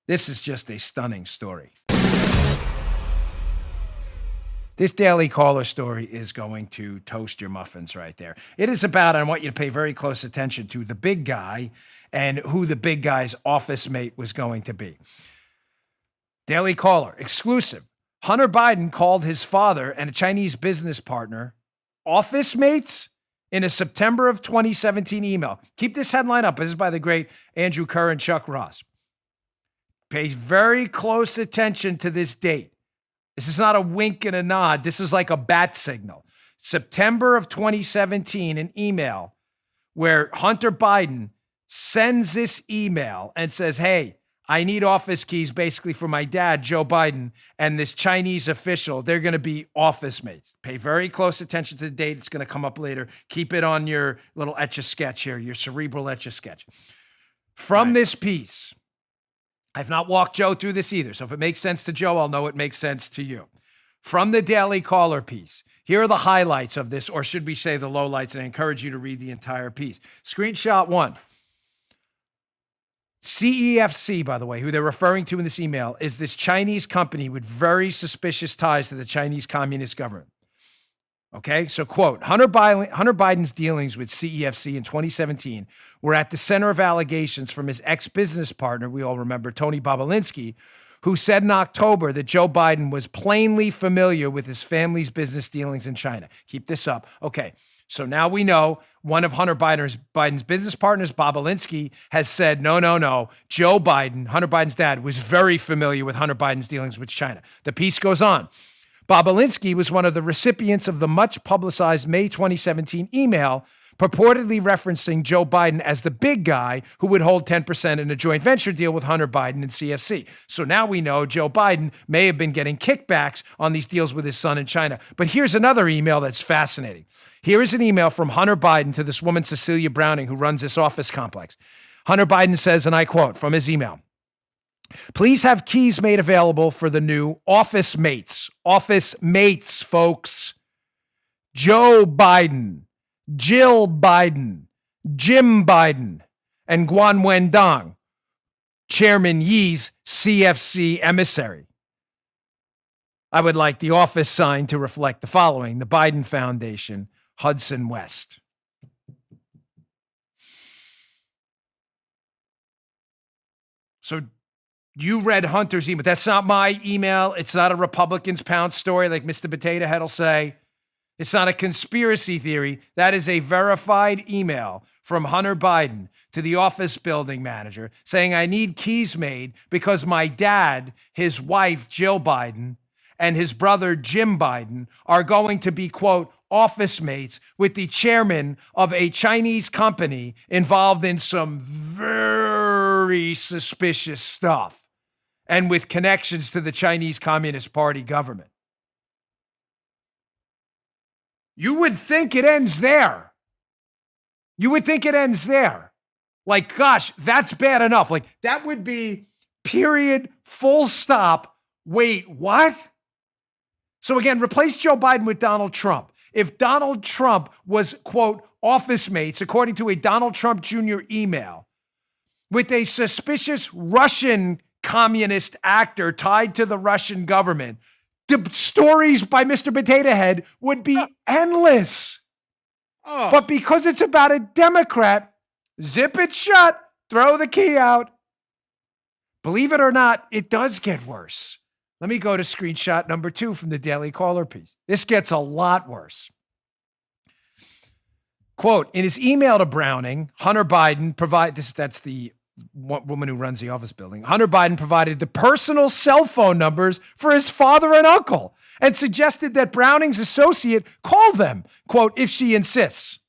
This is just a stunning story. This Daily Caller story is going to toast your muffins right there. It is about, I want you to pay very close attention to the big guy and who the big guy's office mate was going to be. Daily Caller, exclusive. Hunter Biden called his father and a Chinese business partner office mates in a September of 2017 email. Keep this headline up. This is by the great Andrew Kerr and Chuck Ross. Pay very close attention to this date. This is not a wink and a nod. This is like a bat signal. September of 2017, an email where Hunter Biden sends this email and says, hey, I need office keys basically for my dad, Joe Biden, and this Chinese official. They're going to be office mates. Pay very close attention to the date. It's going to come up later. Keep it on your little Etch-a-Sketch here, your cerebral Etch-a-Sketch. From this piece, I've not walked Joe through this either. So if it makes sense to Joe, I'll know it makes sense to you. From the Daily Caller piece, here are the highlights of this, or should we say the lowlights, and I encourage you to read the entire piece. Screenshot 1. CEFC, by the way, who they're referring to in this email, is this Chinese company with very suspicious ties to the Chinese Communist government. Okay, so quote, Hunter Biden's dealings with CEFC in 2017 were at the center of allegations from his ex-business partner, we all remember, Tony Bobulinski, who said in October that Joe Biden was plainly familiar with his family's business dealings in China. Keep this up. Okay, so now we know one of Hunter Biden's business partners, Bobulinski, has said, no. Joe Biden, Hunter Biden's dad, was very familiar with Hunter Biden's dealings with China. The piece goes on. Bobulinski was one of the recipients of the much-publicized May 2017 email purportedly referencing Joe Biden as the big guy who would hold 10% in a joint venture deal with Hunter Biden and CFC. So now we know Joe Biden may have been getting kickbacks on these deals with his son in China. But here's another email that's fascinating. Here is an email from Hunter Biden to this woman, Cecilia Browning, who runs this office complex. Hunter Biden says, and I quote from his email, please have keys made available for the new office mates. Office mates, folks. Joe Biden, Jill Biden, Jim Biden, and Guan Wendong, Chairman Yi's CFC emissary. I would like the office sign to reflect the following: the Biden Foundation, Hudson West. So you read Hunter's email. That's not my email. It's not a Republicans pound story like Mr. Potato Head will say. It's not a conspiracy theory. That is a verified email from Hunter Biden to the office building manager saying, I need keys made because my dad, his wife, Jill Biden, and his brother, Jim Biden, are going to be, quote, office mates with the chairman of a Chinese company involved in some very suspicious stuff and with connections to the Chinese Communist Party government. You would think it ends there. You would think it ends there. Like, gosh, that's bad enough. Like, that would be period, full stop. Wait, what? So again, replace Joe Biden with Donald Trump. If Donald Trump was, quote, office mates, according to a Donald Trump Jr. email, with a suspicious Russian communist actor tied to the Russian government, the stories by Mr. Potato Head would be endless. But because it's about a Democrat, zip it shut, throw the key out. Believe it or not, it does get worse. Let me go to screenshot number 2 from the Daily Caller piece. This gets a lot worse. Quote, in his email to Browning, Hunter Biden that's the woman who runs the office building. Hunter Biden provided the personal cell phone numbers for his father and uncle and suggested that Browning's associate call them, quote, if she insists.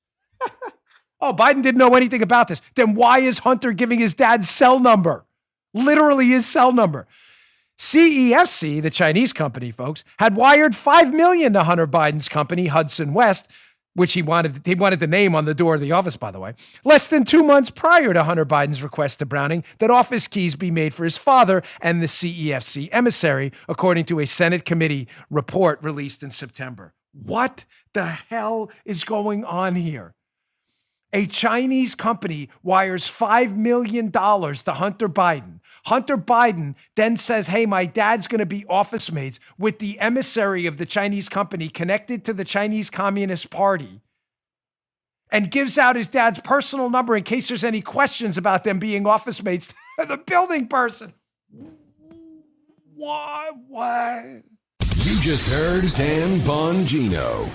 Oh, Biden didn't know anything about this. Then why is Hunter giving his dad's cell number? Literally his cell number. CEFC, the Chinese company, folks, had wired $5 million to Hunter Biden's company, Hudson West, which he wanted the name on the door of the office, by the way, less than 2 months prior to Hunter Biden's request to Browning that office keys be made for his father and the CEFC emissary, according to a Senate committee report released in September. What the hell is going on here? A Chinese company wires $5 million to Hunter Biden. Hunter Biden then says, hey, my dad's going to be office mates with the emissary of the Chinese company connected to the Chinese Communist Party, and gives out his dad's personal number in case there's any questions about them being office mates to the building person. What? You just heard Dan Bongino.